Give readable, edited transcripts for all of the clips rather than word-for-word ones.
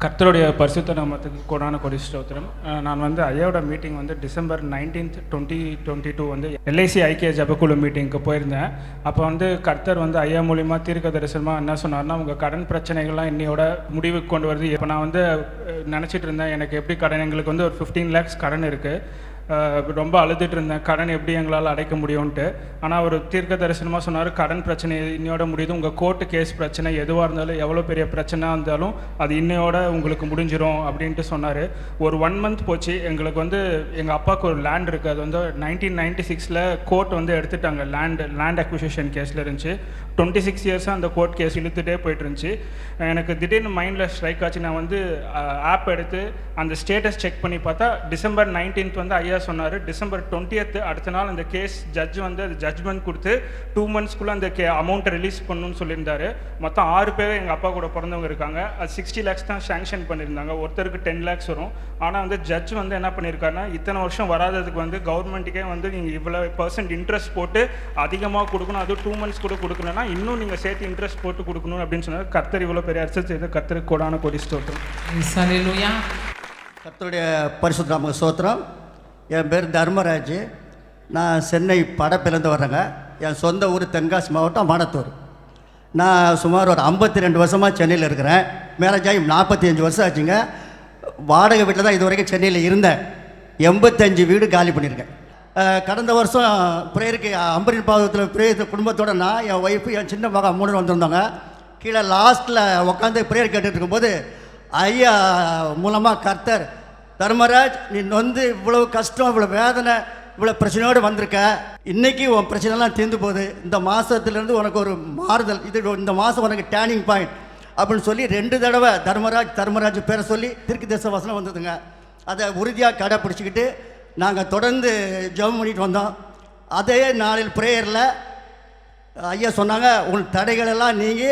கர்த்தருடைய பரிசுத்த நாமத்துக்கு கோடான கொடி ஸ்தோத்திரம். நான் வந்து ஐயாவோட மீட்டிங் வந்து டிசம்பர் 19, 2022 வந்து எல்ஐசி ஐக்கிய ஜபக்குழு மீட்டிங்க்கு போயிருந்தேன். அப்போ வந்து கர்த்தர் வந்து ஐயா மூலிமா தீர்க்க தரிசனமாக என்ன சொன்னார்னா, உங்கள் கடன் பிரச்சனைகள்லாம் இன்னையோட முடிவுக்கு கொண்டு வருது. இப்போ நான் வந்து நினச்சிட்டு இருந்தேன், எனக்கு எப்படி கடன், எங்களுக்கு வந்து ஒரு 15 lakhs கடன் இருக்குது. ரொம்ப அழுதுட்டு இருந்தேன், கடன் எப்படி எங்களால் அடைக்க முடியும்ன்ட்டு. ஆனால் அவர் தீர்க்க தரிசனமாக சொன்னார், கடன் பிரச்சனை இன்னையோட முடியுது, உங்கள் கோர்ட்டு கேஸ் பிரச்சனை எதுவாக இருந்தாலும், எவ்வளோ பெரிய பிரச்சனை இருந்தாலும் அது இன்னையோட உங்களுக்கு முடிஞ்சிடும் அப்படின்ட்டு சொன்னார். ஒரு 1 month போச்சு. எங்களுக்கு வந்து எங்கள் அப்பாவுக்கு ஒரு லேண்ட் இருக்குது, அது வந்து 1996 கோர்ட் வந்து எடுத்துட்டாங்க. லேண்ட் அக்விசிஷன் கேஸில் இருந்துச்சு. 26 years-ஆக அந்த கோர்ட் கேஸ் இழுத்துகிட்டே போயிட்டு இருந்துச்சு. எனக்கு திடீர்னு மைண்டில் ஸ்ட்ரைக் ஆச்சு. நான் வந்து ஆப் எடுத்து அந்த ஸ்டேட்டஸ் செக் பண்ணி பார்த்தா டிசம்பர் 19 வந்து ஐயா சொன்னார், டிசம்பர் 20th அடுத்த நாள் அந்த கேஸ் ஜட்ஜ் வந்து அது ஜட்ஜ்மெண்ட் கொடுத்து 2 months-குள்ளே அந்த அமௌண்ட்டை ரிலீஸ் பண்ணணும்னு சொல்லியிருந்தாரு. மொத்தம் 6 பேர் எங்கள் அப்பா கூட பிறந்தவங்க இருக்காங்க. அது 60 lakhs தான் சேங்ஷன் பண்ணியிருந்தாங்க. ஒருத்தருக்கு 10 lakhs வரும். ஆனால் வந்து ஜட்ஜ் வந்து என்ன பண்ணியிருக்காருன்னா, இத்தனை வருஷம் வராததுக்கு வந்து கவர்மெண்ட்டுக்கே வந்து நீங்கள் இவ்வளோ % இன்ட்ரெஸ்ட் போட்டு அதிகமாக கொடுக்கணும், அது 2 months கூட கொடுக்கணும்னா இன்னும் நீங்கள் சேர்த்து இன்ட்ரெஸ்ட் போட்டு கொடுக்கணும் அப்படின்னு சொன்னார். கர்த்தர் இவ்வளோ பெரிய அரசு செய்து கர்த்தருக்கு கோடான கொடி ஸ்தோத்திரம். கர்த்தருடைய பரிசுத்த நாம ஸ்தோத்திரம். என் பேர் தர்மராஜ். நான் சென்னை படப்பிலேருந்து வர்றேங்க. என் சொந்த ஊர் தென்காசி மாவட்டம் மானத்தூர். நான் சுமார் ஒரு 52 வருஷமாக சென்னையில் இருக்கிறேன். மேரேஜ் ஆகி 45 வருஷம் ஆச்சுங்க. வாடகை வீட்டில் தான் இது வரைக்கும் சென்னையில் இருந்தேன். 85 வீடு காலி பண்ணியிருக்கேன். கடந்த வருஷம் ப்ரேயருக்கு அம்பரின் பாதத்தில் ப்ரேயர் குடும்பத்தோடு நான், என் ஒய்ஃபு, என் சின்ன மகன் 3 வந்திருந்தாங்க. கீழே லாஸ்ட்டில் உட்காந்து ப்ரேயர் கேட்டுட்டு இருக்கும்போது ஐயா மூலமாக கர்த்தர், தர்மராஜ் நீ வந்து இவ்வளோ கஷ்டம், இவ்வளோ வேதனை, இவ்வளோ பிரச்சனையோடு வந்திருக்க, இன்றைக்கி உன் பிரச்சனைலாம் தீர்ந்து போகுது, இந்த மாதத்துலேருந்து உனக்கு ஒரு மாறுதல், இது இந்த மாதம் உனக்கு டேர்னிங் பாயிண்ட் அப்படின்னு சொல்லி 2 தடவை தர்மராஜ் பேரை சொல்லி தீர்க்கதரிசன வசனம் வந்ததுங்க. அதை உறுதியாக கடைப்பிடிச்சிக்கிட்டு நாங்கள் தொடர்ந்து ஜெபம் பண்ணிட்டு வந்தோம். அதே நாளில் ப்ரேயரில் ஐயா சொன்னாங்க, உன் தடைகளெல்லாம் நீங்கி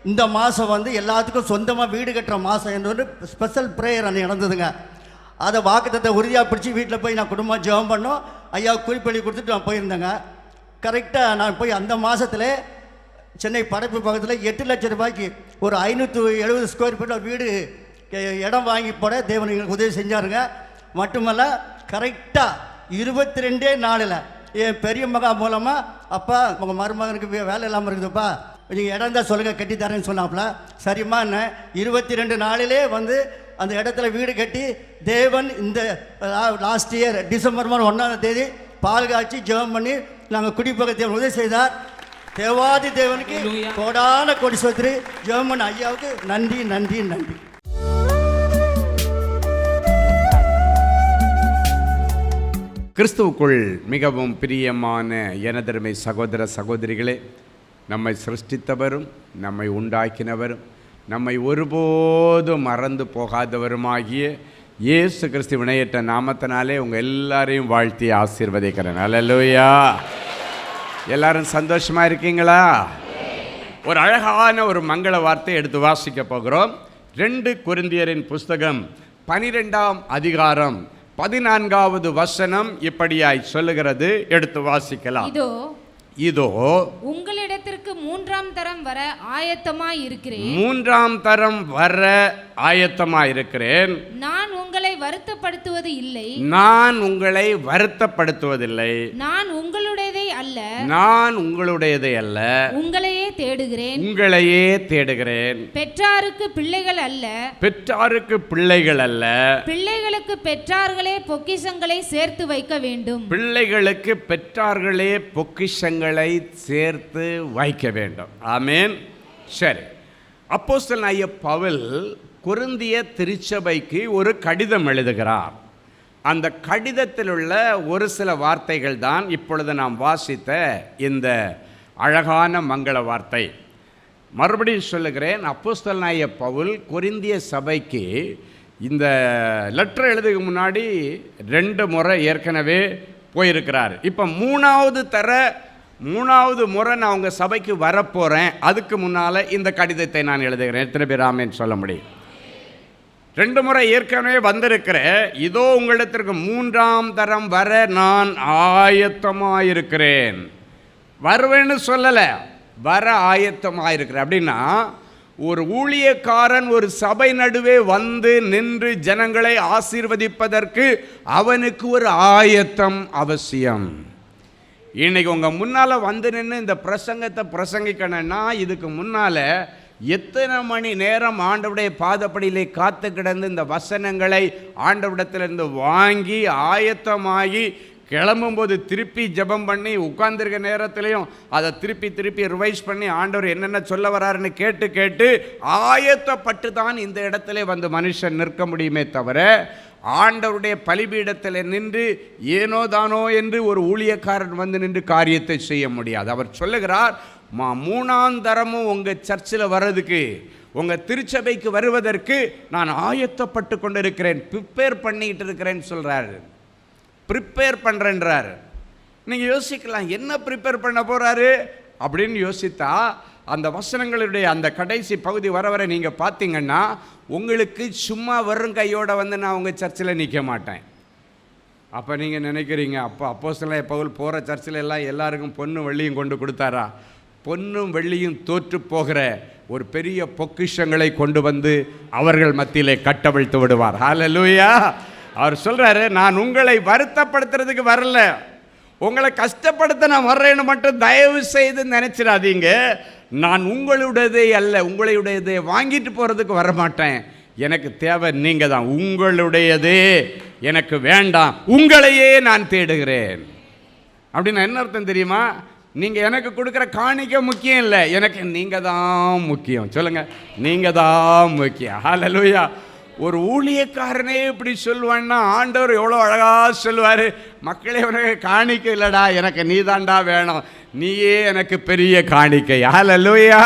இந்த மாதம் வந்து எல்லாத்துக்கும் சொந்தமாக வீடு கட்டுற மாதம் என்ற ஒரு ஸ்பெஷல் ப்ரேயர் அன்றைக்கி நடந்ததுங்க. அதை வாக்குத்தத்தை உறுதியாக பிடிச்சி வீட்டில் போய் நான் குடும்பம் ஜெபம் பண்ணோம். ஐயா குறிப்பள்ளி கொடுத்துட்டு நான் போயிருந்தேங்க. கரெக்டாக நான் போய் அந்த மாதத்தில் சென்னை படைப்பு பக்கத்தில் 8 லட்சம் ரூபாய்க்கு ஒரு 570 ஸ்கொயர் ஃபீட் வீடு இடம் வாங்கி போட தேவன் எங்களுக்கு உதவி செஞ்சாருங்க. மட்டுமல்ல, கரெக்டாக 22 நாளில் என் பெரிய மகா மூலமாக, அப்பா உங்கள் மருமகனுக்கு வேலை இல்லாமல் இருக்குதுப்பா, நீங்கள் இடம் தான் சொல்லுங்கள் கட்டி தரேன்னு சொன்னாப்புல. சரிம்மா என்ன 22 நாளிலே வந்து அந்த இடத்துல வீடு கட்டி தேவன் இந்த லாஸ்ட் இயர் டிசம்பர் 1 பால் காய்ச்சி ஜெபம் பண்ணி நாங்கள் குடிப்பக தேவன் உதவி செய்தார். தேவாதி தேவனுக்கு கோடான கொடி சொத்திரி ஜெபம் பண்ண ஐயாவுக்கு நன்றி நன்றி நன்றி. கிறிஸ்துவுக்குள் மிகவும் பிரியமான எனதருமை சகோதர சகோதரிகளே, நம்மை சிருஷ்டித்தவரும் நம்மை உண்டாக்கினவரும் நம்மை ஒருபோதும் மறந்து போகாதவருமாகிய இயேசு கிறிஸ்து வினையற்ற நாமத்தினாலே உங்கள் எல்லாரையும் வாழ்த்தி ஆசீர்வதிக்கிறேன். அல்லேலூயா. எல்லாரும் சந்தோஷமாக இருக்கீங்களா? ஒரு அழகான ஒரு மங்கள வார்த்தை எடுத்து வாசிக்க போகிறோம். 2 கொரிந்தியரின் புஸ்தகம் 12ஆம் அதிகாரம் 14வது வசனம் இப்படியாய் சொல்லுகிறது. எடுத்து வாசிக்கலாம். இதோ உங்களிடத்திற்கு 3ஆம் தரம் வர ஆயத்தமாய் இருக்கிறேன். 3ஆம் தரம் வர ஆயத்தமாய் இருக்கிறேன். நான் உங்களை வருத்தப்படுத்துவது இல்லை. நான் உங்களை வருத்தப்படுத்துவதில்லை. நான் உங்களுடையதை அல்ல. நான் உங்களுடையதை அல்ல. உங்களையே தேடுகிறேன். உங்களையே தேடுகிறேன். பெற்றாருக்கு பிள்ளைகள் அல்ல. பெற்றாருக்கு பிள்ளைகள் அல்ல. பிள்ளைகளுக்கு பெற்றார்களே பொக்கிஷங்களை சேர்த்து வைக்க வேண்டும். பிள்ளைகளுக்கு பெற்றார்களே பொக்கிஷங்களை சேர்த்து வைக்க வேண்டும். ஆமென். சரி, அப்போஸ்தலனாகிய பவுல் கொரிந்திய திருச்சபைக்கு ஒரு கடிதம் எழுதுகிறார். அந்த கடிதத்தில் உள்ள ஒரு சில வார்த்தைகள் தான் இப்பொழுது நாம் வாசித்த இந்த அழகான மங்கள வார்த்தை. மறுபடியும் சொல்லுகிறேன், அப்போஸ்தலனாகிய பவுல் கொரிந்திய சபைக்கு இந்த லெட்டர் எழுதுக்கு முன்னாடி 2 முறை ஏற்கனவே போயிருக்கிறார். இப்போ 3வது முறை நான் உங்கள் சபைக்கு வரப்போகிறேன். அதுக்கு முன்னால் இந்த கடிதத்தை நான் எழுதுகிறேன். எத்தனை பேர் ஆமென் சொல்ல முடியும்? 2 முறை ஏற்கனவே வந்திருக்கிறேன். இதோ உங்களிடத்திற்கு 3ஆம் தரம் வர நான் ஆயத்தமாயிருக்கிறேன். வருவேன்னு சொல்லலை, வர ஆயத்தமாயிருக்கிறேன். அப்படின்னா ஒரு ஊழியக்காரன் ஒரு சபை நடுவே வந்து நின்று ஜனங்களை ஆசீர்வதிப்பதற்கு அவனுக்கு ஒரு ஆயத்தம் அவசியம். இன்னைக்கு உங்கள் முன்னால் வந்து நின்று இந்த பிரசங்கத்தை பிரசங்கிக்கணும்னா இதுக்கு முன்னால் எத்தனை மணி நேரம் ஆண்டவருடைய பாதப்படியிலே காத்து கிடந்து இந்த வசனங்களை ஆண்டவரிடத்திலிருந்து வாங்கி ஆயத்தமாகி கிளம்பும்போது திருப்பி ஜெபம் பண்ணி உட்கார்ந்துருக்க நேரத்துலையும் அதை திருப்பி ரிவைஸ் பண்ணி ஆண்டவர் என்னென்ன சொல்ல வராருன்னு கேட்டு ஆயத்தப்பட்டு தான் இந்த இடத்துல வந்து மனுஷன் நிற்க முடியுமே தவிர ஆண்டவருடைய பலிபீடத்தில் நின்று ஏனோ தானோ என்று ஒரு ஊழியக்காரன் வந்து நின்று காரியத்தை செய்ய முடியாது. அவர் சொல்லுகிறார், 3ஆம் தரமும் உங்கள் சர்ச்சில் வர்றதுக்கு, உங்கள் திருச்சபைக்கு வருவதற்கு நான் ஆயத்தப்பட்டு கொண்டு இருக்கிறேன், ப்ரிப்பேர் பண்ணிக்கிட்டு இருக்கிறேன்னு சொல்கிறாரு. ப்ரிப்பேர் பண்ணுறேன்றார். நீங்கள் யோசிக்கலாம், என்ன ப்ரிப்பேர் பண்ண போகிறாரு அப்படின்னு யோசித்தா அந்த வசனங்களுடைய அந்த கடைசி பகுதி வர நீங்கள் பார்த்தீங்கன்னா உங்களுக்கு சும்மா வரும் கையோடு வந்து நான் உங்கள் சர்ச்சில் நிற்க மாட்டேன். அப்போ நீங்கள் நினைக்கிறீங்க, அப்போஸ்தலனாகிய பவுல் போகிற சர்ச்சில் எல்லாம் எல்லாருக்கும் பொன்னும் வெள்ளியும் கொண்டு கொடுத்தாரா? பொன்னும் வெள்ளியும் தோற்று போகிற ஒரு பெரிய பொக்கிஷங்களை கொண்டு வந்து அவர்கள் மத்தியிலே கட்டவிழ்த்து விடுவார். ஹல்லேலூயா. அவர் சொல்கிறாரு, நான் உங்களை வருத்தப்படுத்துறதுக்கு வரல, உங்களை கஷ்டப்படுத்த நான் வர்றேன்னு மட்டும் தயவு செய்து நினச்சிடாதீங்க. நான் உங்களுடையதே அல்ல, உங்களுடையதே வாங்கிட்டு போகிறதுக்கு வரமாட்டேன். எனக்கு தேவை நீங்கள் தான். உங்களுடையதே எனக்கு வேண்டாம், உங்களையே நான் தேடுகிறேன். அப்படின்னு என்ன அர்த்தம் தெரியுமா? நீங்கள் எனக்கு கொடுக்குற காணிக்கை முக்கியம் இல்லை, எனக்கு நீங்கள் தான் முக்கியம். சொல்லுங்கள், நீங்கள் தான் முக்கியம். ஹல்லேலூயா. ஒரு ஊழியக்காரனே இப்படி சொல்லுவான்னா ஆண்டவர் எவ்வளோ அழகாக சொல்லுவார், மக்களே உனக்கு காணிக்கை இல்லைடா, எனக்கு நீ தாண்டா வேணும், நீயே எனக்கு பெரிய காணிக்கை. ஹல்லேலூயா.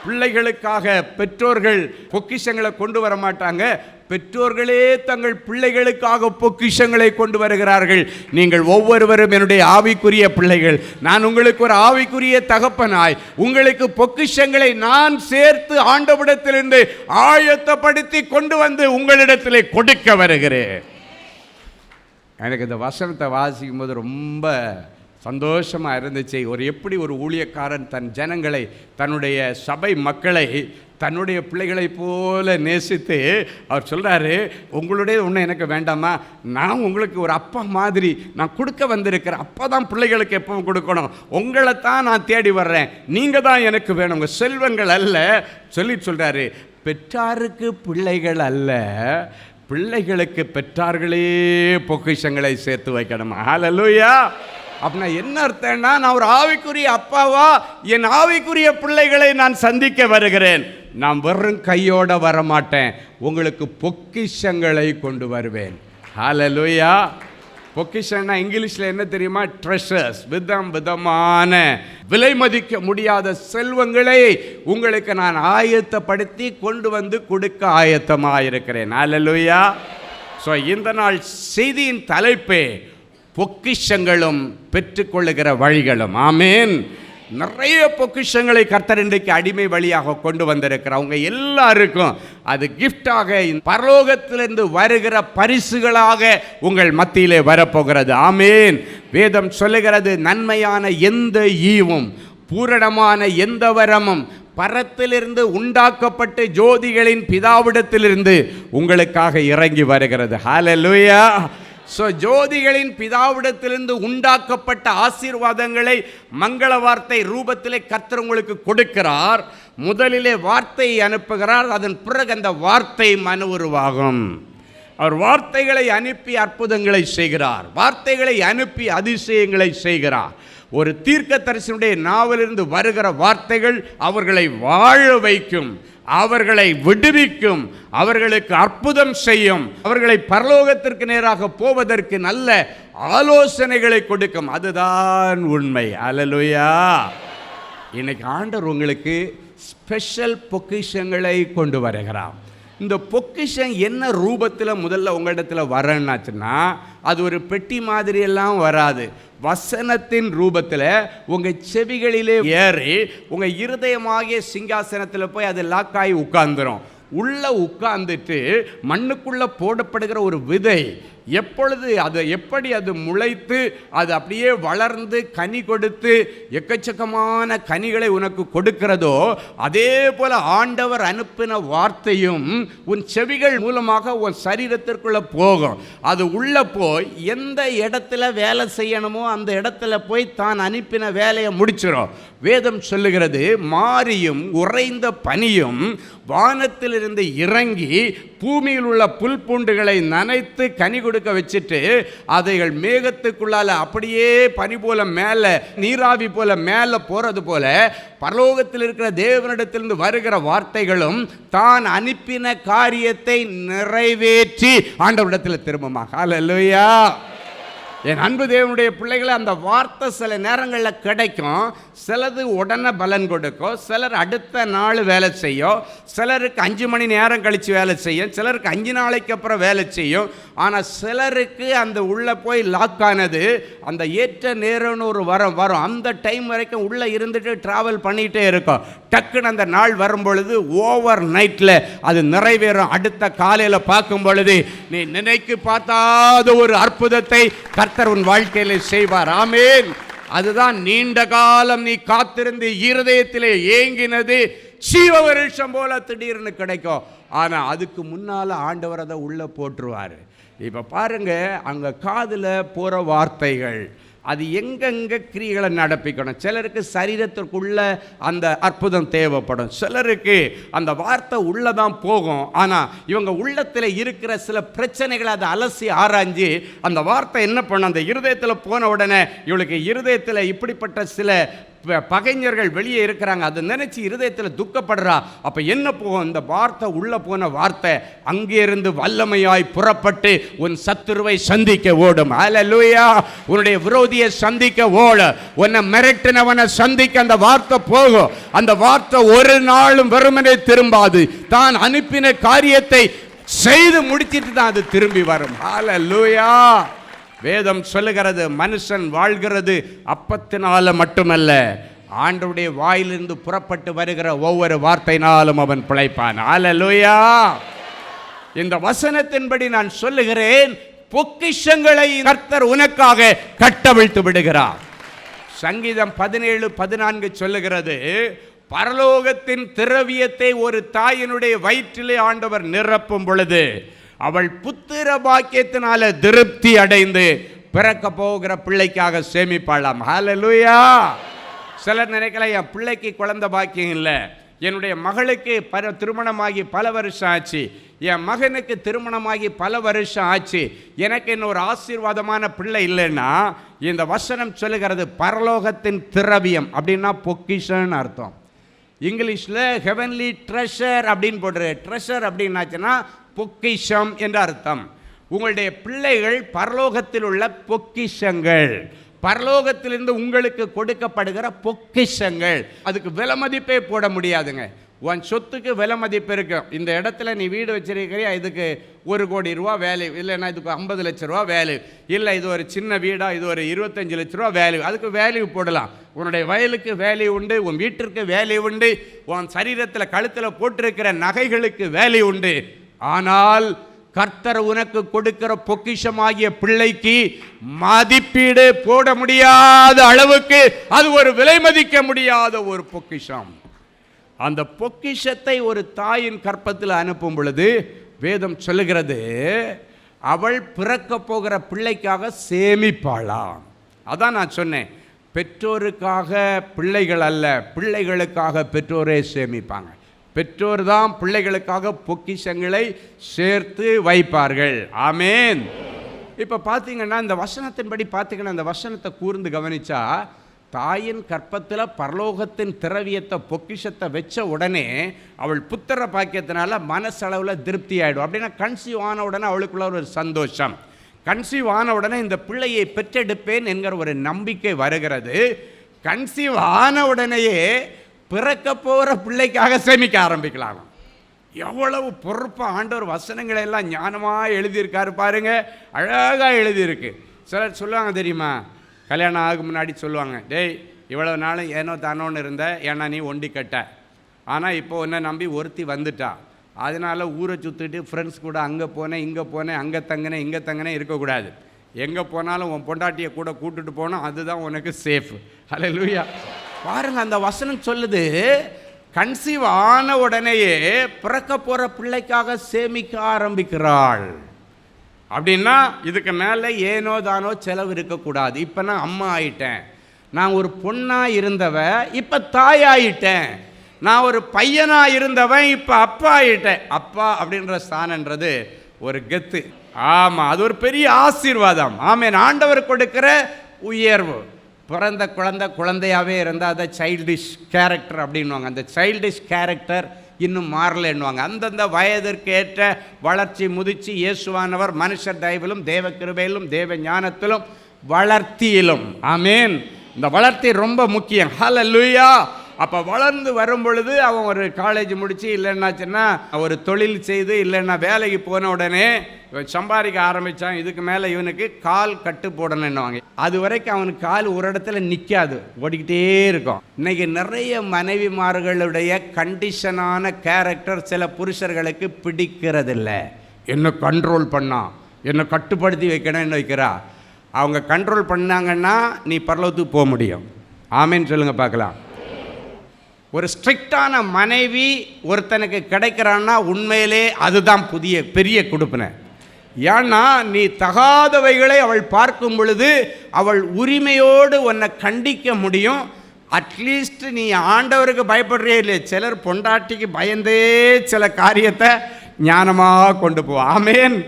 பிள்ளைகளுக்காக பெற்றோர்கள் பொக்கிஷங்களை கொண்டு வர மாட்டாங்க, பெற்றோர்களே தங்கள் பிள்ளைகளுக்காக பொக்கிஷங்களை கொண்டு வருகிறார்கள். நீங்கள் ஒவ்வொருவரும் என்னுடைய ஆவிக்குரிய பிள்ளைகள், நான் உங்களுக்கு ஒரு ஆவிக்குரிய தகப்பனாய் உங்களுக்கு பொக்கிஷங்களை நான் சேர்த்து ஆண்டவரிடத்திலிருந்து ஆயத்தப்படுத்தி கொண்டு வந்து உங்களிடத்திலே கொடுக்க வருகிறேன். எனக்கு இந்த வசனத்தை வாசிக்கும் போது ரொம்ப சந்தோஷமாக இருந்துச்சு. எப்படி ஒரு ஊழியக்காரன் தன் ஜனங்களை, தன்னுடைய சபை மக்களை தன்னுடைய பிள்ளைகளை போல நேசித்து அவர் சொல்கிறாரு, உங்களுடைய ஒன்று எனக்கு வேண்டாமா, நான் உங்களுக்கு ஒரு அப்பா மாதிரி நான் கொடுக்க வந்திருக்கிறேன். அப்பா தான் பிள்ளைகளுக்கு எப்பவும் கொடுக்கணும், உங்களை தான் நான் தேடி வர்றேன், நீங்கள் தான் எனக்கு வேணும், உங்கள் செல்வங்கள் அல்ல சொல்கிறாரு. பெற்றாருக்கு பிள்ளைகள் அல்ல, பிள்ளைகளுக்கு பெற்றார்களே பொக்கிஷங்களை சேர்த்து வைக்கணும். ஹல்லேலூயா. அப்படின்னா என்ன அர்த்தம்னா, நான் ஒரு ஆவிக்குரிய அப்பாவா என் ஆவிக்குரிய பிள்ளைகளை நான் சந்திக்க வருகிறேன். நான் வெறும் கையோட வரமாட்டேன், உங்களுக்கு பொக்கிஷங்களை கொண்டு வருவேன். ஹல்லேலூயா. பொக்கிஷன்னா இங்கிலீஷில் என்ன தெரியுமா? ட்ரெஷர்ஸ். விதமான விலை மதிக்க முடியாத செல்வங்களை உங்களுக்கு நான் ஆயத்தப்படுத்தி கொண்டு வந்து கொடுக்க ஆயத்தமாக இருக்கிறேன். ஹல்லேலூயா. ஸோ இந்த நாள் செய்தியின் தலைப்பே பொக்கிஷங்களும் பெற்றுக்கொள்ளுகிற வழிகளும். ஆமேன். நிறைய பொக்கிஷங்களை கர்த்தர் இன்றைக்கு அடிமை வழியாக கொண்டு வந்திருக்கிறார். அவங்க எல்லாருக்கும் அது கிஃப்டாக பரலோகத்திலிருந்து வருகிற பரிசுகளாக உங்கள் மத்தியிலே வரப்போகிறது. ஆமேன். வேதம் சொல்லுகிறது, நன்மையான எந்த ஈவும் பூரணமான எந்த வரமும் பரத்திலிருந்து உண்டாக்கப்பட்டு ஜோதிகளின் பிதாவிடத்திலிருந்து உங்களுக்காக இறங்கி வருகிறது. ஹல்லேலூயா. ஸோ ஜோதிகளின் பிதாவிடத்திலிருந்து உண்டாக்கப்பட்ட ஆசீர்வாதங்களை மங்கள வார்த்தை ரூபத்திலே கர்த்தர் உங்களுக்கு கொடுக்கிறார். முதலிலே வார்த்தையை அனுப்புகிறார், அதன் பிறகு அந்த வார்த்தை மனு உருவாகும். அவர் வார்த்தைகளை அனுப்பி அற்புதங்களை செய்கிறார், வார்த்தைகளை அனுப்பி அதிசயங்களை செய்கிறார். ஒரு தீர்க்கதரிசியுடைய நாவிலிருந்து வருகிற வார்த்தைகள் அவர்களை வாழ வைக்கும், அவர்களை விடுவிக்கும், அவர்களுக்கு அற்புதம் செய்யும், அவர்களை பரலோகத்திற்கு நேராக போவதற்கு நல்ல ஆலோசனைகளை கொடுக்கும். அதுதான் உண்மை. ஹல்லேலூயா. இன்னைக்கு ஆண்டவர் உங்களுக்கு ஸ்பெஷல் பொக்கிஷங்களை கொண்டு வருகிறார். இந்த பொக்கிஷம் என்ன ரூபத்தில் முதல்ல உங்களிடத்தில் வரணுன்னாச்சுன்னா, அது ஒரு பெட்டி மாதிரியெல்லாம் வராது. வசனத்தின் ரூபத்தில் உங்கள் செவிகளிலே ஏறி உங்கள் இருதயமாகிய சிங்காசனத்தில் போய் அது லாக்காகி உட்கார்ந்துரும். உள்ள உட்கார்ந்துட்டு மண்ணுக்குள்ள போடப்படுகிற ஒரு விதை எப்பொழுது எப்படி அது முளைத்து அது அப்படியே வளர்ந்து கனி கொடுத்து எக்கச்சக்கமான கனிகளை உனக்கு கொடுக்கிறதோ, அதே போல ஆண்டவர் அனுப்பின வார்த்தையும் உன் செவிகள் மூலமாக உன் சரீரத்திற்குள்ள போகும். அது உள்ள போய் எந்த இடத்துல வேலை செய்யணுமோ அந்த இடத்துல போய் தான் அனுப்பின வேலையை முடிச்சிடும். வேதம் சொல்லுகிறது, மாரியும் உறைந்த பனியும் வானத்திலிருந்து இறங்கி பூமியில் உள்ள புல் பூண்டுகளை நனைத்து கனி கொடுக்க வச்சுட்டு அதைகள் மேகத்துக்குள்ளால அப்படியே பனி போல மேலே நீராவி போல மேலே போறது போல பரலோகத்தில் இருக்கிற தேவனிடத்திலிருந்து வருகிற வார்த்தைகளும் தான் அனுப்பின காரியத்தை நிறைவேற்றி ஆண்டவரிடத்தில் திரும்புமா. ஹல்லேலூயா. என் அன்பு தேவனுடைய பிள்ளைகளை, அந்த வார்த்தை சில நேரங்களில் கிடைக்கும். சிலது உடனே பலன் கொடுக்கும், சிலர் அடுத்த நாள் வேலை செய்யும், சிலருக்கு 5 மணி நேரம் கழித்து வேலை செய்யும், சிலருக்கு 5 நாளைக்கு அப்புறம் வேலை செய்யும். ஆனால் சிலருக்கு அந்த உள்ளே போய் லாக் ஆனது அந்த ஏற்ற நேரம்னு ஒரு வரும் அந்த டைம் வரைக்கும் உள்ளே இருந்துட்டு ட்ராவல் பண்ணிகிட்டே இருக்கும். டக்குன்னு அந்த நாள் வரும் பொழுது ஓவர் நைட்டில் அது நிறைவேறும். அடுத்த காலையில் பார்க்கும் பொழுது நீ நினைக்கு பார்த்தாத ஒரு அற்புதத்தை கர்த்தர் உன் வாழ்க்கையிலே செய்வார். ஆமென். அதுதான் நீண்ட காலம் நீ காத்திருந்து இருதயத்திலே ஏங்கினது ஜீவ வருஷம் போல திடீர்னு கிடைக்கும். ஆனால் அதுக்கு முன்னால் ஆண்டவர் அதை உள்ளே போட்டுருவார். இப்போ பாருங்க, அங்கே காதில் போகிற வார்த்தைகள் அது எங்கெங்கே கிரியைகளை நடப்பிக்கணும். சிலருக்கு சரீரத்திற்குள்ள அந்த அற்புதம் தேவைப்படும், சிலருக்கு அந்த வார்த்தை உள்ளதான் போகும். ஆனால் இவங்க உள்ளத்தில் இருக்கிற சில பிரச்சனைகளை அதை அலசி ஆராய்ஞ்சு அந்த வார்த்தை என்ன பண்ணும், அந்த இருதயத்தில் போன உடனே இவளுக்கு இருதயத்தில் இப்படிப்பட்ட சில பகைஞர்கள் வெளியே இருக்கிறாங்க, அதை நினைச்சு இருதயத்தில் துக்கப்படுறா. அப்போ என்ன போகும், இந்த வார்த்தை உள்ள போன வார்த்தை அங்கிருந்து வல்லமையாய் புறப்பட்டு உன் சத்துருவை சந்திக்க ஓடும். ஹல்லேலூயா. உன்னுடைய விரோதியை சந்திக்க ஓட, உன்னை மிரட்டினவனை சந்திக்க அந்த வார்த்தை போகும். அந்த வார்த்தை ஒரு நாளும் வெறுமனே திரும்பாது. தான் அனுப்பின காரியத்தை செய்து முடிச்சிட்டு தான் அது திரும்பி வரும். ஹல்லேலூயா. வேதம் சொல்லுகிறது, மனுஷன் வாழ்கிறது அப்பத்தினால மட்டுமல்ல, ஆண்டவருடைய வாயிலிருந்து புறப்பட்டு வருகிற ஒவ்வொரு வார்த்தையினாலும் அவன் பிழைப்பான். ஹல்லேலூயா. இந்த வசனத்தின்படி நான் சொல்லுகிறேன், பொக்கிஷங்களை கர்த்தர் உனக்காக கட்டவிழ்த்து விடுகிறார். சங்கீதம் 17:14 சொல்லுகிறது, பரலோகத்தின் திரவியத்தை ஒரு தாயினுடைய வயிற்றிலே ஆண்டவர் நிரப்பும் பொழுது அவள் புத்திர பாக்கியத்தினால திருப்தி அடைந்து பிறக்க போகிற பிள்ளைக்காக சேமிப்பாளாம். ஹல்லேலூயா. சிலர் நினைக்கலாம், என் பிள்ளைக்கு குழந்தை பாக்கியம் இல்லை, என்னுடைய மகளுக்கு திருமணமாகி பல வருஷம் ஆச்சு, என் மகனுக்கு திருமணமாகி பல வருஷம் ஆச்சு, எனக்கு இன்னொரு ஆசீர்வாதமான பிள்ளை இல்லைன்னா, இந்த வசனம் சொல்லுகிறது பரலோகத்தின் திரவியம் அப்படின்னா பொக்கிஷன்னு அர்த்தம். இங்கிலீஷில் ஹெவன்லி ட்ரெஷர் அப்படின்னு போடுற, ட்ரெஷர் அப்படின்னாச்சுன்னா பொக்கிஷம் என்ற அர்த்தம். உங்களுடைய பிள்ளைகள் பரலோகத்தில் உள்ள பொக்கிஷங்கள், பரலோகத்திலிருந்து உங்களுக்கு கொடுக்கப்படுகிற பொக்கிஷங்கள். அதுக்கு விலை மதிப்பே போட முடியாதுங்க. உன் சொத்துக்கு விலை மதிப்பு இருக்கும். இந்த இடத்துல நீ வீடு வச்சிருக்கிறியா, இதுக்கு 1 கோடி ரூபா வேல்யூ, இல்லைன்னா இதுக்கு 50 லட்ச ரூபா வேல்யூ, இல்லை இது ஒரு சின்ன வீடா, இது ஒரு 25 லட்ச ரூபா வேல்யூ, அதுக்கு வேல்யூ போடலாம். உன்னுடைய வயலுக்கு வேல்யூ உண்டு, உன் வீட்டிற்கு வேல்யூ உண்டு, உன் சரீரத்தில் கழுத்தில் போட்டிருக்கிற நகைகளுக்கு வேல்யூ உண்டு. ஆனால் கர்த்தர் உனக்கு கொடுக்கிற பொக்கிஷமாகிய பிள்ளைக்கு மதிப்பீடு போட முடியாத அளவுக்கு அது ஒரு விலை மதிக்க முடியாத ஒரு பொக்கிஷம். அந்த பொக்கிஷத்தை ஒரு தாயின் கற்பத்தில் அனுப்பும் பொழுது வேதம் சொல்லுகிறது, அவள் பிறக்க போகிற பிள்ளைக்காக சேமிப்பாளாம். அதான் நான் சொன்னேன், பெற்றோருக்காக பிள்ளைகள் அல்ல, பிள்ளைகளுக்காக பெற்றோரே சேமிப்பாங்க. பெற்றோர் தான் பிள்ளைகளுக்காக பொக்கிஷங்களை சேர்த்து வைப்பார்கள். ஆமேன். இப்போ பார்த்தீங்கன்னா இந்த வசனத்தின்படி பார்த்தீங்கன்னா, இந்த வசனத்தை கூர்ந்து கவனிச்சா, தாயின் கற்பத்தில் பரலோகத்தின் திரவியத்தை பொக்கிஷத்தை வச்ச உடனே அவள் புத்திர பாக்கியத்தினால மனசளவில் திருப்தி ஆகிடும். அப்படின்னா கன்சீவ் ஆன உடனே அவளுக்குள்ள ஒரு சந்தோஷம், கன்சீவ் ஆன உடனே இந்த பிள்ளையை பெற்றெடுப்பேன் என்கிற ஒரு நம்பிக்கை வருகிறது. கன்சீவ் ஆன உடனேயே பிறக்க போகிற பிள்ளைக்காக சேமிக்க ஆரம்பிக்கலாம். எவ்வளவு பொறுப்பாக ஆண்டவர் வசனங்களை எல்லாம் ஞானமாக எழுதியிருக்காரு பாருங்க, அழகாக எழுதியிருக்கு. சிலர் சொல்லுவாங்க தெரியுமா, கல்யாணம் ஆகும் முன்னாடி சொல்லுவாங்க, டேய் இவ்வளவு நாளும் ஏனோ தானோன்னு இருந்த, ஏன்னா நீ ஒண்டி கட்ட, ஆனால் இப்போ உன்னை நம்பி ஒருத்தி வந்துட்டா, அதனால் ஊரை சுற்றிட்டு ஃப்ரெண்ட்ஸ் கூட அங்கே போனேன் இங்கே போனேன் அங்கே தங்கினேன் இங்கே தங்கினேன் இருக்கக்கூடாது. எங்கே போனாலும் உன் பொண்டாட்டியை கூட கூட்டுட்டு போனோம், அதுதான் உனக்கு சேஃப். ஹல்லேலூயா. பாருங்கள், அந்த வசனம் சொல்லுது, கன்சீவ் ஆன உடனேயே பிறக்க போகிற பிள்ளைக்காக சேமிக்க ஆரம்பிக்கிறாள். அப்படின்னா இதுக்கு மேலே ஏனோ தானோ செலவு இருக்கக்கூடாது. இப்போ நான் அம்மா ஆயிட்டேன், நான் ஒரு பொண்ணாக இருந்தவன் இப்போ தாயாயிட்டேன், நான் ஒரு பையனாக இருந்தவன் இப்போ அப்பா ஆயிட்டேன். அப்பா அப்படின்ற ஸ்தானன்றது ஒரு கெத்து. ஆமாம், அது ஒரு பெரிய ஆசீர்வாதம். ஆமென். ஆண்டவர் கொடுக்கிற உயர்வு. பிறந்த குழந்தையாகவே இருந்தால் அதை சைல்டிஷ் கேரக்டர் அப்படின்வாங்க. அந்த சைல்டிஷ் கேரக்டர் இன்னும் மாறலைன்னுவாங்க. அந்தந்த வயதிற்கேற்ற வளர்ச்சி முதிர்ச்சி இயேசுவானவர் மனுஷர் தயவிலும் தேவ கிருபையிலும் தேவ ஞானத்திலும் வளர்த்தியிலும். ஆமேன். இந்த வளர்த்தி ரொம்ப முக்கியம். ஹல்லேலூயா. அப்போ வளர்ந்து வரும் பொழுது அவன் ஒரு காலேஜ் முடித்து இல்லைன்னாச்சுன்னா ஒரு தொழில் செய்து இல்லைன்னா வேலைக்கு போன உடனே இவன் சம்பாதிக்க ஆரம்பித்தான். இதுக்கு மேலே இவனுக்கு கால் கட்டு போடணுன்னுவாங்க. அது வரைக்கும் அவனுக்கு கால் ஒரு இடத்துல நிற்காது, ஓடிக்கிட்டே இருக்கும். இன்றைக்கி நிறைய மனைவிமார்களுடைய கண்டிஷனான கேரக்டர் சில புருஷர்களுக்கு பிடிக்கிறதில்ல. என்ன கண்ட்ரோல் பண்ணா, என்னை கட்டுப்படுத்தி வைக்கணும்னு வைக்கிறா. அவங்க கண்ட்ரோல் பண்ணாங்கன்னா நீ பரலோகத்துக்கு போக முடியும். ஆமேன்னு சொல்லுங்கள் பார்க்கலாம். ஒரு ஸ்ட்ரிக்டான மனைவி ஒருத்தனுக்கு கிடைக்கிறான்னா உண்மையிலே அதுதான் பெரிய கொடுப்பினை. ஏன்னா நீ தகாதவைகளை அவள் பார்க்கும் பொழுது அவள் உரிமையோடு உன்னை கண்டிக்க முடியும். அட்லீஸ்ட் நீ ஆண்டவருக்கு பயப்படுறே இல்லை. சிலர் பொண்டாட்டிக்கு பயந்தே சில காரியத்தை ஞானமாக கொண்டு போவோம். ஆமேன்.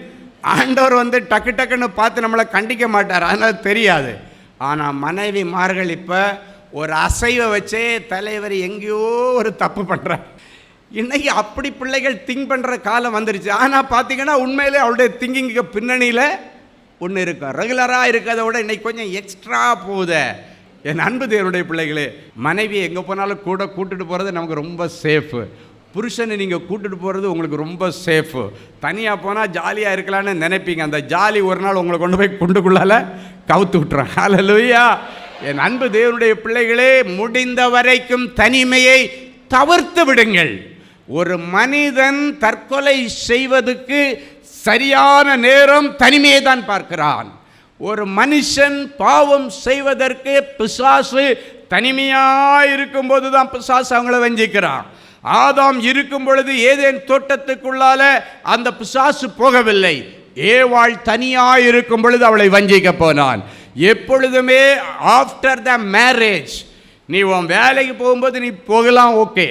ஆண்டவர் டக்கு டக்குன்னு பார்த்து நம்மளை கண்டிக்க மாட்டார், அதனால் தெரியாது. ஆனால் மனைவிமார்கள் இப்போ ஒரு அசைவை வச்சே தலைவர் எங்கேயோ ஒரு தப்பு பண்ணுறார். இன்றைக்கி அப்படி பிள்ளைகள் திங்க் பண்ணுற காலம் வந்துருச்சு. ஆனால் பார்த்தீங்கன்னா உண்மையிலே அவளுடைய திங்கிங்கு பின்னணியில் ஒன்று இருக்கும். ரெகுலராக இருக்கிறத விட இன்றைக்கி கொஞ்சம் எக்ஸ்ட்ரா போகுது. என் அன்பு தேவனுடைய பிள்ளைகளே, மனைவியை எங்கே போனாலும் கூட கூட்டுட்டு போகிறது நமக்கு ரொம்ப சேஃபு. புருஷனை நீங்கள் கூட்டுட்டு போகிறது உங்களுக்கு ரொம்ப சேஃபு. தனியாக போனால் ஜாலியாக இருக்கலான்னு நினைப்பீங்க. அந்த ஜாலி ஒரு நாள் உங்களை கொண்டு போய் குண்டுக்குள்ளால் கவுத்து விட்டுறேன். ஹல்லேலூயா. என் அன்பு தேவனுடைய பிள்ளைகளே, முடிந்த வரைக்கும் தனிமையை தவிர்த்து விடுங்கள். ஒரு மனிதன் தற்கொலை செய்வதற்கு சரியான நேரம் தனிமையை தான் பார்க்கிறான். ஒரு மனுஷன் பாவம் செய்வதற்கு பிசாசு தனிமையாக இருக்கும்போது தான் பிசாசு அவங்கள வஞ்சிக்கிறான். ஆதாம் இருக்கும் பொழுது ஏதேன் தோட்டத்துக்குள்ளால அந்த பிசாசு போகவில்லை. ஏவாள் தனியாக இருக்கும் பொழுது அவளை வஞ்சிக்க போனான். எப்பொழுதுமே ஆஃப்டர் த மேரேஜ் நீ உன் வேலைக்கு போகும்போது நீ போகலாம், ஓகே.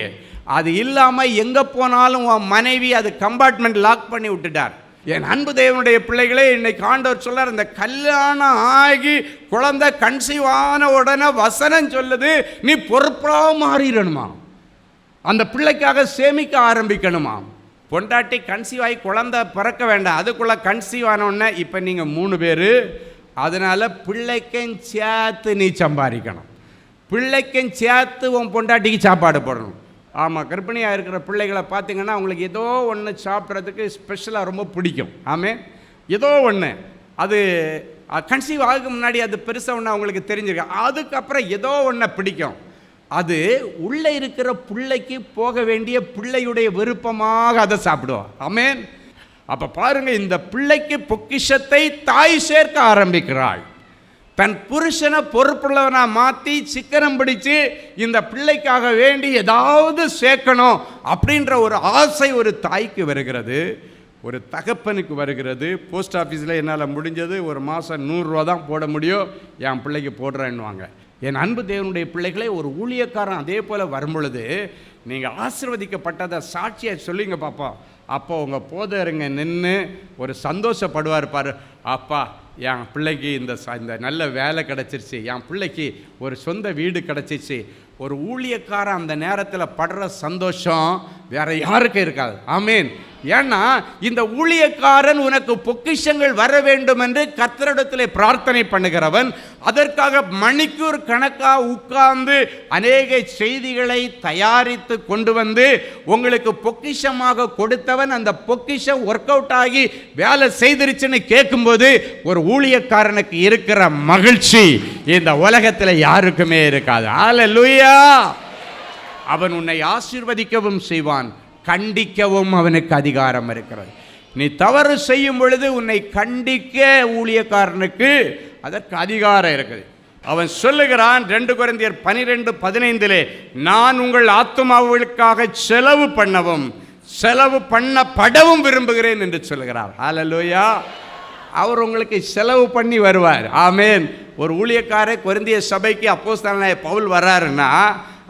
அது இல்லாமல் எங்கே போனாலும் உன் மனைவி அது கம்பார்ட்மெண்ட் லாக் பண்ணி விட்டுட்டார். என் அன்பு தேவனுடைய பிள்ளைகளே, இன்னைக்கு ஆண்டவர் சொல்றார், இந்த கல்யாணம் ஆகி குழந்தை கன்சீவ் ஆன உடனே வசனம் சொல்லுது, நீ பொறுப்பாக மாறிடணுமா, அந்த பிள்ளைக்காக சேமிக்க ஆரம்பிக்கணுமா. பொண்டாட்டி கன்சீவ் ஆகி குழந்தை பிறக்க வேண்டாம், அதுக்குள்ளே கன்சீவ் ஆனோடனே இப்போ நீங்கள் 3 பேர், அதனால் பிள்ளைக்கும் சேர்த்து நீ சம்பாதிக்கணும், பிள்ளைக்கும் சேர்த்து உன் பொண்டாட்டிக்கு சாப்பாடு போடணும். ஆமாம், கர்ப்பிணியாக இருக்கிற பிள்ளைகளை பார்த்தீங்கன்னா அவங்களுக்கு ஏதோ ஒன்று சாப்பிட்றதுக்கு ஸ்பெஷலாக ரொம்ப பிடிக்கும். ஆமாம், ஏதோ ஒன்று அது கன்சீவ் ஆக முன்னாடி அது பெருசாக ஒன்று அவங்களுக்கு தெரிஞ்சிருக்கு, அதுக்கப்புறம் ஏதோ ஒன்று பிடிக்கும். அது உள்ளே இருக்கிற பிள்ளைக்கு போக வேண்டிய பிள்ளையுடைய விருப்பமாக அதை சாப்பிடுவோம். ஆமென். அப்போ பாருங்கள், இந்த பிள்ளைக்கு பொக்கிஷத்தை தாய் சேர்க்க ஆரம்பிக்கிறாள். தன் புருஷனை பொறுப்புள்ளவனாக மாற்றி சிக்கனம் பிடிச்சு இந்த பிள்ளைக்காக வேண்டி ஏதாவது சேர்க்கணும் அப்படின்ற ஒரு ஆசை ஒரு தாய்க்கு வருகிறது, ஒரு தகப்பனுக்கு வருகிறது. போஸ்ட் ஆஃபீஸில் என்னால் முடிஞ்சது ஒரு மாதம் 100 ரூபா தான் போட முடியும், என் பிள்ளைக்கு போடுறேன்னுவாங்க. என் அன்பு தேவனுடைய பிள்ளைகளே, ஒரு ஊழியக்காரன் அதே போல் வரும்பொழுது நீங்கள் ஆசீர்வதிக்கப்பட்டதை சாட்சியை சொல்லிங்க பார்ப்போம். அப்போ உங்கள் போதருங்க நின்று ஒரு சந்தோஷப்படுவார் பாரு, அப்பா என் பிள்ளைக்கு இந்த நல்ல வேலை கிடச்சிருச்சு, என் பிள்ளைக்கு ஒரு சொந்த வீடு கிடச்சிருச்சு. ஒரு ஊழியக்காரன் அந்த நேரத்தில் படுற சந்தோஷம் வேற யாருக்கும் இருக்காது. ஆமீன். ஏன்னா இந்த ஊழியக்காரன் உனக்கு பொக்கிஷங்கள் வர வேண்டும் என்று கர்த்தரிடத்தில் பிரார்த்தனை பண்ணுகிறவன், அதற்காக மணிக்கூர் கணக்காக உட்கார்ந்து அநேக செய்திகளை தயாரித்து கொண்டு வந்து உங்களுக்கு பொக்கிஷமாக கொடுத்தவன், அந்த பொக்கிஷம் ஒர்க் அவுட் ஆகி வேலை செய்திருச்சுன்னு கேட்கும்போது ஒரு ஊழியக்காரனுக்கு இருக்கிற மகிழ்ச்சி இந்த உலகத்தில் யாருக்குமே இருக்காது. ஹல்லேலூயா. அவன் உன்னை ஆசீர்வதிக்கவும் செய்வான், கண்டிக்கவும் அவனுக்கு அதிகாரம் இருக்கிறது. நீ தவறு செய்யும் பொழுது உன்னை கண்டிக்க ஊழியக்காரனுக்கு அதற்கு அதிகாரம் இருக்குது. அவன் சொல்லுகிறான் 2 கொரிந்தியர் 12:15, நான் உங்கள் ஆத்துமாவுகளுக்காக செலவு பண்ணவும் செலவு பண்ணப்படவும் விரும்புகிறேன் என்று சொல்லுகிறார். ஹல்லேலூயா. அவர் உங்களுக்கு செலவு பண்ணி வருவார். ஆமென். ஒரு ஊழியக்காரர் கொரிந்திய சபைக்கு அப்போஸ்தலனாகிய பவுல் வர்றாருன்னா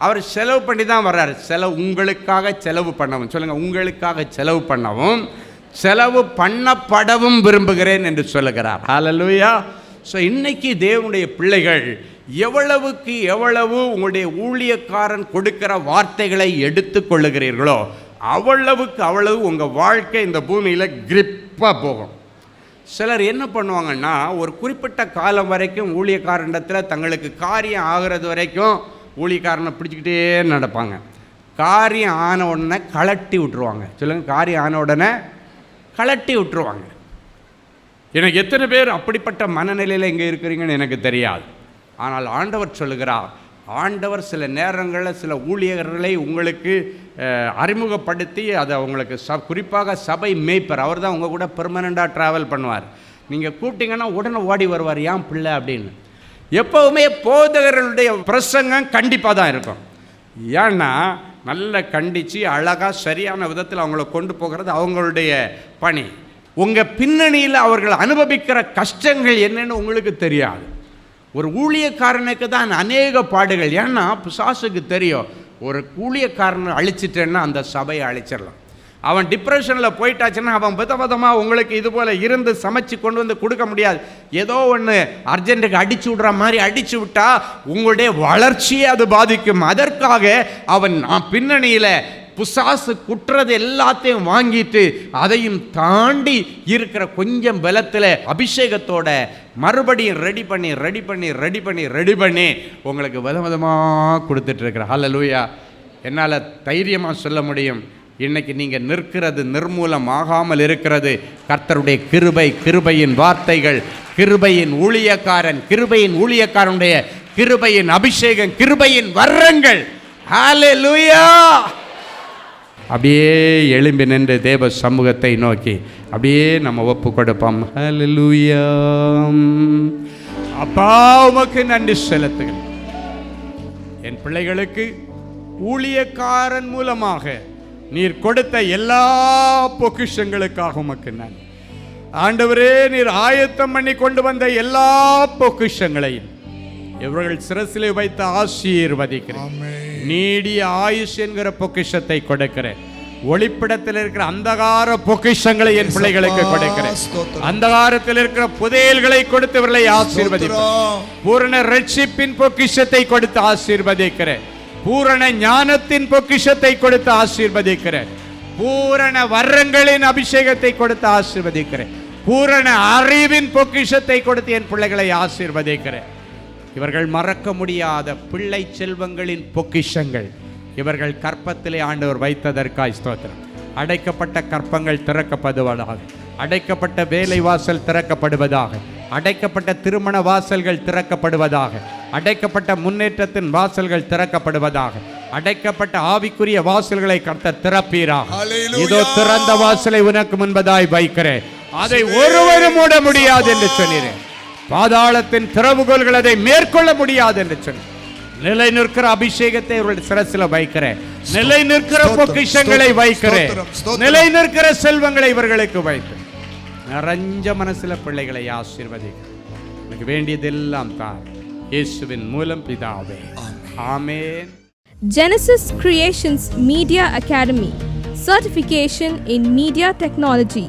அவர் செலவு பண்ணி தான் வர்றாரு. உங்களுக்காக செலவு பண்ணவும், சொல்லுங்க, உங்களுக்காக செலவு பண்ணவும் செலவு பண்ணப்படவும் விரும்புகிறேன் என்று சொல்லுகிறார். ஹல்லேலூயா. ஸோ இன்னைக்கு தேவனுடைய பிள்ளைகள் எவ்வளவுக்கு எவ்வளவு உங்களுடைய ஊழியக்காரன் கொடுக்கிற வார்த்தைகளை எடுத்து கொள்ளுகிறீர்களோ அவ்வளவுக்கு அவ்வளவு உங்கள் வாழ்க்கை இந்த பூமியில் கிரிப்பாக போகும். சிலர் என்ன பண்ணுவாங்கன்னா, ஒரு குறிப்பிட்ட காலம் வரைக்கும் ஊழியக்காரனிடத்தில் தங்களுக்கு காரியம் ஆகிறது வரைக்கும் ஊழியக்காரனை பிடிச்சிக்கிட்டே நடப்பாங்க. காரியம் ஆன உடனே கலட்டி விட்டுருவாங்க. சொல்லுங்கள், காரியம் ஆன உடனே கலட்டி விட்டுருவாங்க. எனக்கு எத்தனை பேர் அப்படிப்பட்ட மனநிலையில் இங்கே இருக்கிறீங்கன்னு எனக்கு தெரியாது. ஆனால் ஆண்டவர் சொல்லுகிறார், ஆண்டவர் சில நேரங்களில் சில ஊழியர்களை உங்களுக்கு அறிமுகப்படுத்தி அதை உங்களுக்கு குறிப்பாக சபை மேய்ப்பர், அவர் தான் உங்கள் கூட பெர்மனண்ட்டாக ட்ராவல் பண்ணுவார். நீங்கள் கூப்பிட்டீங்கன்னா உடனே ஓடி வருவார், ஏன் பிள்ளை அப்படின்னு. எப்போவுமே போதகர்களுடைய பிரசங்கம் கண்டிப்பாக தான் இருக்கும். ஏன்னா நல்லா கண்டித்து அழகாக சரியான விதத்தில் அவங்கள கொண்டு போகிறது அவங்களுடைய பணி. உங்கள் பின்னணியில் அவர்கள் அனுபவிக்கிற கஷ்டங்கள் என்னன்னு உங்களுக்கு தெரியாது. ஒரு ஊழியக்காரனுக்கு தான் அநேக பாடுகள். ஏன்னா பிசாசுக்கு தெரியும், ஒரு ஊழியக்காரனை அழிச்சிட்டேன்னா அந்த சபையை அழிச்சிடலாம். அவன் டிப்ரெஷனில் போயிட்டாச்சுன்னா அவன் விதவிதமாக உங்களுக்கு இது போல் இருந்து சமைச்சு கொண்டு வந்து கொடுக்க முடியாது. ஏதோ ஒன்று அர்ஜென்ட்டுக்கு அடிச்சு விட்ற மாதிரி அடித்து விட்டால் உங்களுடைய வளர்ச்சியை அது பாதிக்கும். அதற்காக அவன் பின்னணியில் பிசாசு குற்றது எல்லாத்தையும் வாங்கிட்டு அதையும் தாண்டி இருக்கிற கொஞ்சம் பலத்தில் அபிஷேகத்தோட மறுபடியும் ரெடி பண்ணி உங்களுக்கு விதவிதமாக கொடுத்துட்ருக்குற. ஹல்லேலூயா. என்னால் தைரியமாக சொல்ல முடியும், இன்னைக்கு நீங்கள் நிற்கிறது நிர்மூலமாகாமல் இருக்கிறது கர்த்தருடைய கிருபை, கிருபையின் வார்த்தைகள், கிருபையின் ஊழியக்காரனுடைய கிருபையின் அபிஷேகம், கிருபையின் வரங்கள். ஹல்லேலூயா. அப்படியே எழும்பி நின்று தேவ சமூகத்தை நோக்கி அப்படியே நம்ம ஒப்பு கொடுப்போம். ஹல்லேலூயா. அப்பா உமக்கு நன்றி செலுத்துகிறேன். என் பிள்ளைகளுக்கு ஊழியக்காரன் மூலமாக நீர் கொடுத்த எல்லா பொக்கிஷங்களுக்காக உமக்கு நன்றி. ஆண்டவரே, நீர் ஆயத்தம் பண்ணி கொண்டு வந்த எல்லா பொக்கிஷங்களையும் இவர்கள் சிரசிலே வைத்து ஆசீர்வதிக்கிறேன். நீடிய ஆயுஷ் என்கிற பொக்கிஷத்தை கொடுக்கிறேன். ஒளிப்பிடத்தில் இருக்கிற அந்தகார பொக்கிஷங்களை என் பிள்ளைகளுக்கு கொடுக்கிறேன். அந்தகாரத்தில் இருக்கிற புதையல்களை கொடுத்து இவர்களை ஆசீர்வதிக்கிறேன். பூரண ரட்சிப்பின் பொக்கிஷத்தை கொடுத்து ஆசீர்வதிக்கிறேன். பூரண ஞானத்தின் பொக்கிஷத்தை கொடுத்து ஆசீர்வதிக்கிறேன். பூரண வரங்களின் அபிஷேகத்தை கொடுத்து ஆசீர்வதிக்கிறேன். பூரண அறிவின் பொக்கிஷத்தை கொடுத்து என் பிள்ளைகளை ஆசீர்வதிக்கிறேன். இவர்கள் மறக்க முடியாத பிள்ளை செல்வங்களின் பொக்கிஷங்கள் இவர்கள் கற்பத்திலே ஆண்டவர் வைத்ததற்காய் ஸ்தோத்திரம். அடைக்கப்பட்ட கற்பங்கள் திறக்கப்படுவதாக, அடைக்கப்பட்ட வேலை வாசல் திறக்கப்படுவதாக, அடைக்கப்பட்ட திருமண வாசல்கள் திறக்கப்படுவதாக, அடைக்கப்பட்ட முன்னேற்றத்தின் வாசல்கள் திறக்கப்படுவதாக, அடைக்கப்பட்ட ஆவிக்குரிய வாசல்களை கர்த்தர் திறப்பீராக. இதோ திறந்த வாசலை உனக்கு முன்பதாய் வைக்கிறேன், அதை ஒருவரும் மூட முடியாது என்று சொன்னீரேன். பாதாளத்தின் திறவுகோல்கள் அதை மேற்கொள்ள முடியாது என்று சொன்னேன். நிலை நிற்கிற அபிஷேகத்தை இவருடைய சிரசில வைக்கிறேன். நிலை நிற்கிற பொக்கிஷங்களை வைக்கிறேன். நிலை நிற்கிற செல்வங்களை இவர்களுக்கு வைத்து நிறைஞ்ச மனசுல பிள்ளைகளை ஆசீர்வதிக்கிறேன். எனக்கு வேண்டியதெல்லாம் தான் இயேசுவின் மூலம் பிதாவே, ஆமென். Genesis Creations Media Academy, certification in media technology.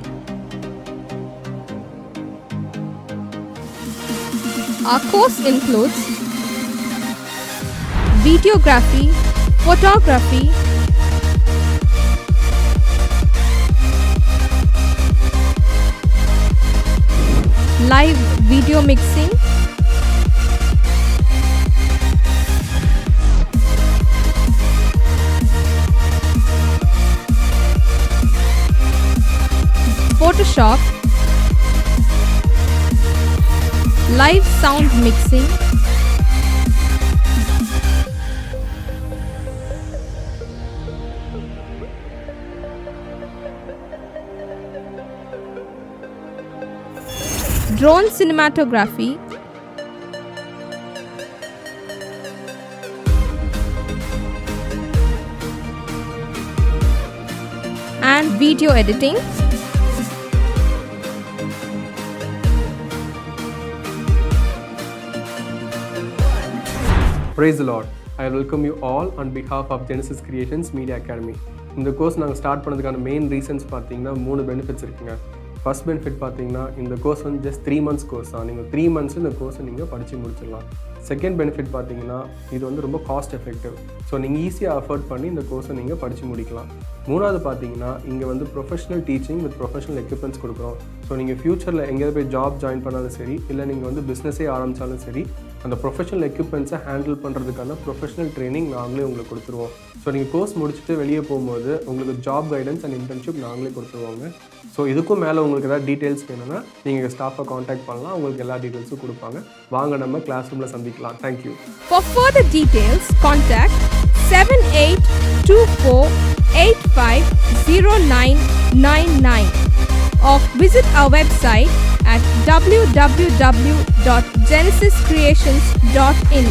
Our course includes videography, photography, live video mixing, Photoshop, live sound mixing, drone cinematography, and video editing. Praise the Lord. I welcome you all on behalf of Genesis Creations Media Academy. இந்த course நாங்கள் start பண்ணதுக்கான main reasons பார்த்தீங்கன்னா 3 benefits இருக்குங்க. First benefit பார்த்தீங்கன்னா இந்த course வந்து just 3 months course தான். நீங்கள் 3 months இந்த கோர்ஸை நீங்கள் படித்து முடிச்சிடலாம். செகண்ட் பெனிஃபிட் பார்த்தீங்கன்னா இது வந்து ரொம்ப காஸ்ட் எஃபெக்டிவ். ஸோ நீங்கள் ஈஸியாக அஃபோர்ட் பண்ணி இந்த கோர்ஸை நீங்கள் படித்து முடிக்கலாம். மூணாவது பார்த்தீங்கன்னா இங்கே வந்து professional teaching with professional equipments கொடுக்குறோம். ஸோ நீங்கள் ஃப்யூச்சரில் எங்கேயாவது போய் ஜாப் ஜாயின் பண்ணாலும் சரி, இல்லை நீங்கள் வந்து பிஸ்னஸே ஆரம்பித்தாலும் சரி, அந்த ப்ரொஃபஷனல் எக்யூப்மெண்ட்ஸை ஹேண்டில் பண்ணுறதுக்கான ப்ரொஃபஷனல் ட்ரைனிங் நாங்களே உங்களுக்கு கொடுத்துருவோம். ஸோ நீங்கள் கோர்ஸ் முடிச்சுட்டு வெளியே போகும்போது உங்களுக்கு ஜாப் கைடன்ஸ் அண்ட் இன்டர்ன்ஷிப் நாங்களே கொடுத்துருவாங்க. ஸோ இதுக்கும் மேலே உங்களுக்கு ஏதாவது டீட்டெயில்ஸ் வேணும்னா நீங்கள் ஸ்டாஃபை காண்டாக்ட் பண்ணலாம். உங்களுக்கு எல்லா டீட்டெயில்ஸும் கொடுப்பாங்க. வாங்க நம்ம கிளாஸ் ரூமில் சந்திக்கலாம். Thank you. For further details, contact 7824850999 or visit our website at www.genesiscreations.in.